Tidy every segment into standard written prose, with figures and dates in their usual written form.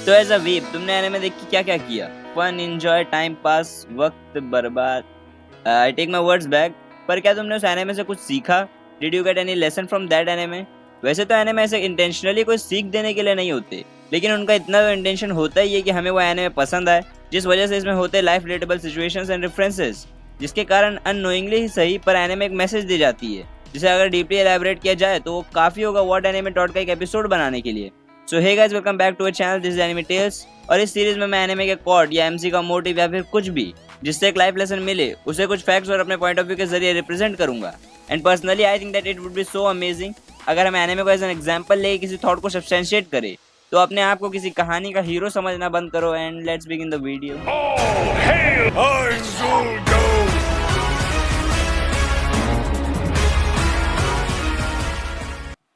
तो as a weep तुमने anime देख के क्या क्या किया? फन, एंजॉय, टाइम पास, वक्त बर्बाद? I take my words back. पर क्या तुमने उस एनिमे से कुछ सीखा? Did you get any lesson from that anime? वैसे तो एनिमे ऐसे इंटेंशनली कोई सीख देने के लिए नहीं होते, लेकिन उनका इतना तो इंटेंशन होता ही है कि हमें वो एनिमे पसंद आए, जिस वजह से इसमें होते life relatable situations and references, जिसके कारण अननोइंगली ही सही पर एनिमे एक मैसेज दी जाती है, जिसे अगर डीपली एलैबोरेट किया जाए तो वो काफी होगा व्हाट एनिमे डॉट का एक एपिसोड बनाने के लिए। So hey guys, welcome back to our channel, this is anime tales. और इस सीरीज में मैं एनिमे के कॉड या एमसी का मोटिव या फिर कुछ भी जिससे एक लाइफ लेसन मिले उसे कुछ फैक्ट्स और अपने पॉइंट ऑफ व्यू के जरिए रिप्रेजेंट करूंगा। And personally I think that it would be so amazing अगर हम एनिमे को एज एन एग्जांपल ले किसी थॉट को सब्सटेंशिएट करें। तो अपने आप को किसी कहानी का हीरो समझना बंद करो and let's begin the video.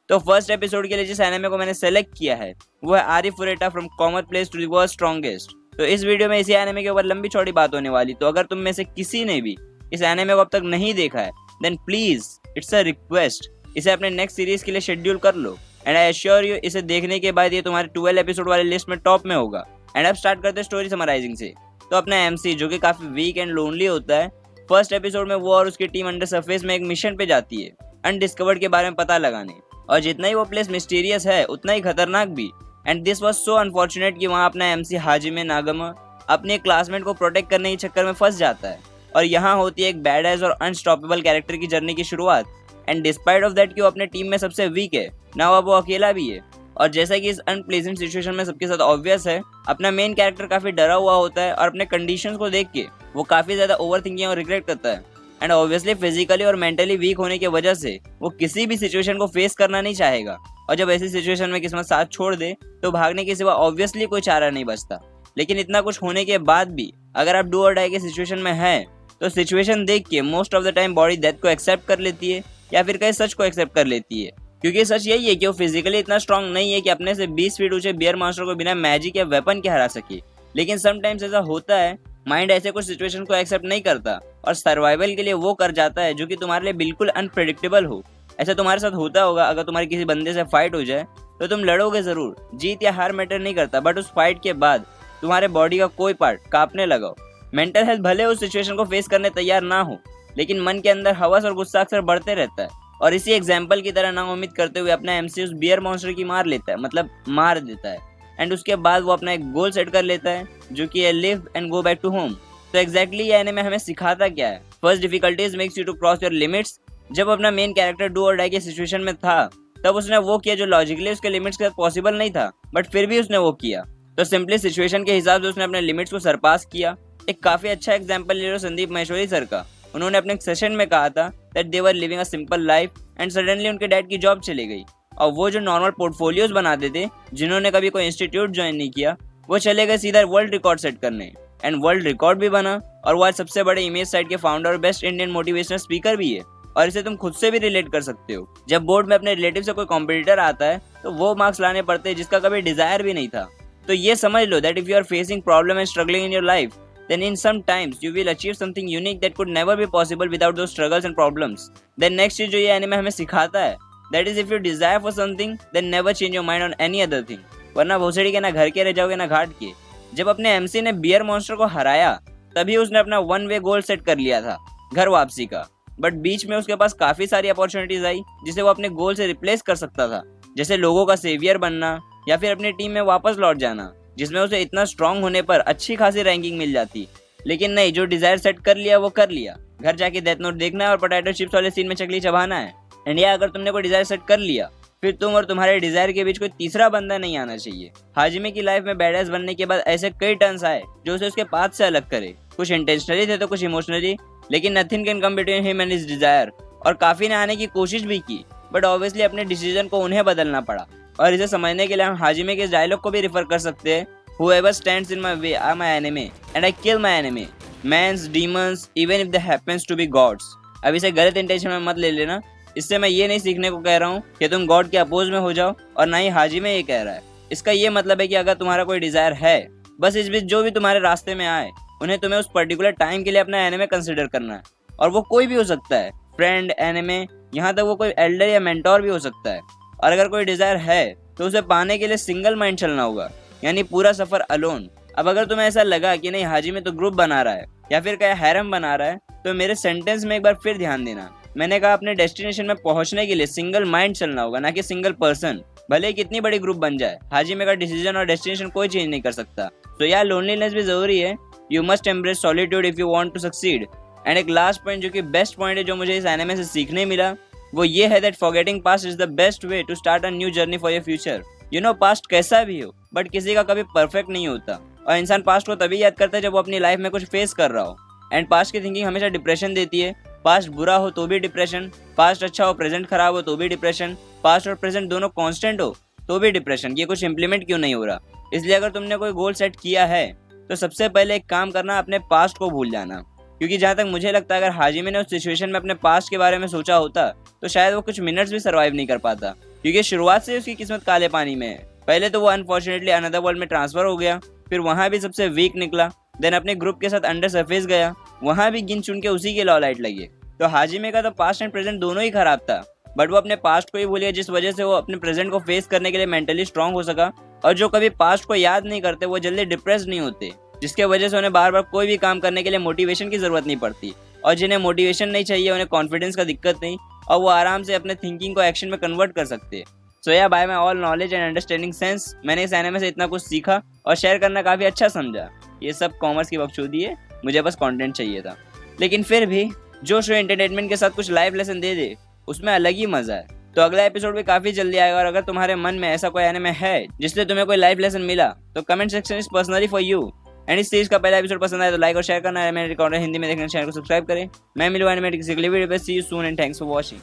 तो फर्स्ट एपिसोड के लिए जिस एनिमे को मैंने सेलेक्ट किया है वो है Arifureta from common place to the world strongest. तो इस वीडियो में इसी एनिमे के ऊपर लंबी चौड़ी बात होने वाली। तो अगर तुम में से किसी ने भी इस एनिमे को अब तक नहीं देखा है then please it's a request, इसे अपने नेक्स्ट सीरीज के लिए शेड्यूल कर लो। एंड आई एश्योर यू इसे देखने के बाद ये तुम्हारे 12 एपिसोड वाले लिस्ट में टॉप में होगा। एंड अब स्टार्ट करते हैं स्टोरी समराइजिंग से। तो अपना एमसी जो कि काफी वीक एंड लोनली होता है, फर्स्ट एपिसोड में वो और उसकी टीम अंडर सरफेस में एक मिशन पे जाती है अनडिस्कवर्ड के बारे में पता लगाने। और जितना ही वो प्लेस मिस्टीरियस है उतना ही खतरनाक भी। And this was so unfortunate कि वहाँ अपना एमसी हाजिमे नागामा अपने क्लासमेट को प्रोटेक्ट करने के चक्कर में फंस जाता है। और यहाँ होती है एक बैडएज और अनस्टॉपेबल कैरेक्टर की जर्नी की शुरुआत। एंड डिस्पाइट ऑफ दैट कि वो अपने टीम में सबसे वीक है ना, वो अकेला भी है। और जैसा कि इस अनप्लेजेंट सिचुएशन में सबके साथ ऑब्वियस है, अपना मेन कैरेक्टर काफी डरा हुआ होता है और अपने कंडीशंस को देख के वो काफी ज्यादा ओवर थिंकिंग और रिग्रेट करता है। एंड ऑब्वियसली फिजिकली और मेंटली वीक होने की वजह से वो किसी भी सिचुएशन को फेस करना नहीं चाहेगा। और जब ऐसी सिचुएशन में किस्मत साथ छोड़ दे तो भागने के सिवा ऑब्वियसली कोई चारा नहीं बचता। लेकिन इतना कुछ होने के बाद भी अगर आप डू और डाई के सिचुएशन में हैं तो सिचुएशन देख के most of the time body death को एक्सेप्ट कर लेती है या फिर कहीं सच को एक्सेप्ट कर लेती है। क्योंकि सच यही है कि वो फिजिकली इतना स्ट्रांग नहीं है कि अपने से 20 फीट ऊंचे बियर मॉन्स्टर को बिना मैजिक या वेपन के हरा सके। लेकिन समटाइम्स ऐसा होता है, माइंड ऐसे कुछ सिचुएशन को एक्सेप्ट नहीं करता और सर्वाइवल के लिए वो कर जाता है जो कि तुम्हारे लिए बिल्कुल अनप्रेडिक्टेबल हो। ऐसा तुम्हारे साथ होता होगा, अगर तुम्हारे किसी बंदे से फाइट हो जाए तो तुम लड़ोगे जरूर, जीत या हार मैटर नहीं करता, बट उस फाइट के बाद तुम्हारे बॉडी का कोई पार्ट कांपने लगा। मेंटल हेल्थ भले उस सिचुएशन को फेस करने तैयार ना हो, लेकिन मन के अंदर हवस और गुस्सा अक्सर बढ़ते रहता है। और इसी एग्जाम्पल की तरह नाउम्मीद करते हुए अपना एमसी उस बियर मॉन्स्टर की मार लेता है, मतलब मार देता है। एंड उसके बाद वो अपना एक गोल सेट कर लेता है जो कि है live and go back to home. तो एग्जैक्टली ये एनिमे हमें सिखाता क्या है? First difficulties makes you to cross your limits. जब अपना मेन कैरेक्टर डू और डाई के सिचुएशन में था तब उसने वो किया जो लॉजिकली उसके लिमिट्स के साथ पॉसिबल नहीं था, बट फिर भी उसने वो किया। तो सिंपली सिचुएशन के हिसाब से उसने अपने लिमिट्स को सरपास किया। एक काफी अच्छा एग्जाम्पल ले लो संदीप महेश्वरी सर का। उन्होंने अपने सेशन में कहा था that they were living a simple life and suddenly उनके डैड की जॉब चली गई। और वो जो नॉर्मल पोर्टफोलियोज बनाते थे, जिन्होंने कभी कोई इंस्टीट्यूट ज्वाइन नहीं किया, वो चले गए सीधा वर्ल्ड रिकॉर्ड सेट करने। एंड वर्ल्ड रिकॉर्ड भी बना और वो आज सबसे बड़े इमेज साइट के फाउंडर और बेस्ट इंडियन मोटिवेशनल स्पीकर भी है। और इसे तुम खुद से भी रिलेट कर सकते हो। जब बोर्ड में अपने रिलेटिव से कोई कॉम्पिटिटर आता है तो वो मार्क्स लाने पड़ते हैं जिसका कभी डिजायर भी नहीं था। तो ये समझ लो that if you are facing problem and struggling in your life, then in some times you will achieve something unique that could never be possible without those struggles and problems. Then next चीज जो ये anime हमें सिखाता है that is if you desire for something then never change your mind on any other thing. वरना भोसड़ी के ना घर के रह जाओगे ना घाट के। जब अपने एमसी ने बियर मॉन्स्टर को हराया तभी उसने अपना वन वे गोल सेट कर लिया था, घर वापसी का। बट बीच में उसके पास काफी सारी अपॉर्चुनिटीज आई जिसे वो अपने गोल से रिप्लेस कर सकता था, जैसे लोगों का सेवियर बनना या फिर अपनी टीम में वापस लौट जाना, जिसमें उसे इतना स्ट्रांग होने पर अच्छी खासी रैंकिंग मिल जाती। लेकिन नहीं, जो डिजायर सेट कर लिया वो कर लिया। घर जाके डेथ नोट देखना है और पोटैटो चिप्स वाले सीन में चकली चबाना है। एंड या अगर तुमने कोई डिजायर सेट कर लिया फिर तुम और तुम्हारे डिजायर के बीच कोई तीसरा बंदा नहीं आना चाहिए। हाजिमे की लाइफ में बैडएस बनने के बाद ऐसे कई टर्न्स आए जो उसे उसके पाथ से अलग करे। कुछ इंटेंशनली थे तो कुछ इमोशनली, लेकिन nothing can come between him and his Dzire. और काफी ने आने की कोशिश भी की, बट ऑब्वियसली अपने डिसीजन को उन्हें बदलना पड़ा। और इसे समझने के लिए हम हाजिमे के डायलॉग को भी रेफर कर सकते हैं, Whoever stands in my way are my enemy and I kill my enemy. Mans, demons, even if they happens to be gods. अब इसे गलत इंटेंशन में मत ले लेना। इससे मैं ये नहीं सीखने को कह रहा हूँ कि तुम गॉड के अपोज में हो जाओ, और ना ही हाजिमे ये कह रहा है। इसका ये मतलब है कि अगर तुम्हारा कोई डिजायर है, बस इस बीच जो भी तुम्हारे रास्ते में आए उन्हें तुम्हें उस पर्टिकुलर टाइम के लिए अपना एनिमे कंसिडर करना है। और वो कोई भी हो सकता है, फ्रेंड, एनिमे, यहाँ तक वो कोई एल्डर या मेंटोर भी हो सकता है। और अगर कोई डिजायर है तो उसे पाने के लिए सिंगल माइंड चलना होगा। यानी पूरा सफर अलोन। अब अगर तुम्हें ऐसा लगा कि नहीं हाजिमे तो ग्रुप बना रहा है या फिर क्या हैरम बना रहा है, तो मेरे सेंटेंस में एक बार फिर ध्यान देना। मैंने कहा अपने डेस्टिनेशन में पहुंचने के लिए सिंगल माइंड चलना होगा, ना कि सिंगल पर्सन। भले ही कितनी बड़ी ग्रुप बन जाए, हाजिमे का डिसीजन और डेस्टिनेशन कोई चेंज नहीं कर सकता। तो यार लोनलीनेस भी जरूरी है। You must embrace solitude if you want to succeed. And एक लास्ट पॉइंट जो कि बेस्ट पॉइंट है, जो मुझे इस एनिमे से सीखने मिला, वो ये है that forgetting past is the best way to start a new journey for your future. You know past कैसा भी हो, बट किसी का कभी परफेक्ट नहीं होता, और इंसान पास्ट को तभी याद करता है जब वो अपनी लाइफ में कुछ फेस कर रहा हो। एंड पास्ट की थिंकिंग हमेशा डिप्रेशन देती है। पास्ट बुरा हो तो भी डिप्रेशन, पास्ट अच्छा हो प्रेजेंट खराब हो तो भी डिप्रेशन, पास्ट और प्रेजेंट दोनों कांस्टेंट हो तो भी डिप्रेशन। ये कुछ इंप्लीमेंट क्यों नहीं हो रहा। इसलिए अगर तुमने कोई गोल सेट किया है तो सबसे पहले एक काम करना, अपने पास्ट को भूल जाना। क्योंकि जहाँ तक मुझे लगता है, अगर हाजिमे ने उस सिचुएशन में अपने पास्ट के बारे में सोचा होता तो शायद वो कुछ मिनट्स भी सर्वाइव नहीं कर पाता, क्योंकि शुरुआत से उसकी किस्मत काले पानी में है। पहले तो वो अनफॉर्चुनेटली अनदर वर्ल्ड में ट्रांसफर हो गया, फिर वहाँ भी सबसे वीक निकला, देन अपने ग्रुप के साथ अंडर सरफेस गया, वहाँ भी गिन चुन के उसी के लॉ लाइट लगे। तो हाजिमे का तो पास्ट एंड प्रेजेंट दोनों ही खराब था, बट वो अपने पास्ट को ही भूल गया, जिस वजह से वो अपने प्रेजेंट को फेस करने के लिए मेंटली स्ट्रांग हो सका। और जो कभी पास्ट को याद नहीं करते वो जल्दी डिप्रेस नहीं होते, जिसके वजह से उन्हें बार बार कोई भी काम करने के लिए मोटिवेशन की जरूरत नहीं पड़ती। और जिन्हें मोटिवेशन नहीं चाहिए, उन्हें कॉन्फिडेंस का दिक्कत नहीं, और वो आराम से अपने थिंकिंग को एक्शन में कन्वर्ट कर सकते हैं। सो या bye my all knowledge and understanding sense, मैंने इस एनिमे से इतना कुछ सीखा और शेयर करना काफ़ी अच्छा समझा। ये सब कॉमर्स की बकचोदी है, मुझे बस कंटेंट चाहिए था। लेकिन फिर भी जो शो एंटरटेनमेंट के साथ कुछ लाइफ लेसन दे दे, उसमें अलग ही मजा है। तो अगला एपिसोड भी काफ़ी जल्दी आएगा, और अगर तुम्हारे मन में ऐसा कोई एनिमे है जिससे तुम्हें कोई लाइफ लेसन मिला, तो comment section is personally for you. And इस सीरीज का पहला एपिसोड पसंद आया तो लाइक और शेयर करना है। मैंने रिकॉर्डर हिंदी में देखना, चैनल को सब्सक्राइब करें। मैं मिलूँ एनिमेटेड किसी अगली वीडियो पे। See you soon and thanks for watching.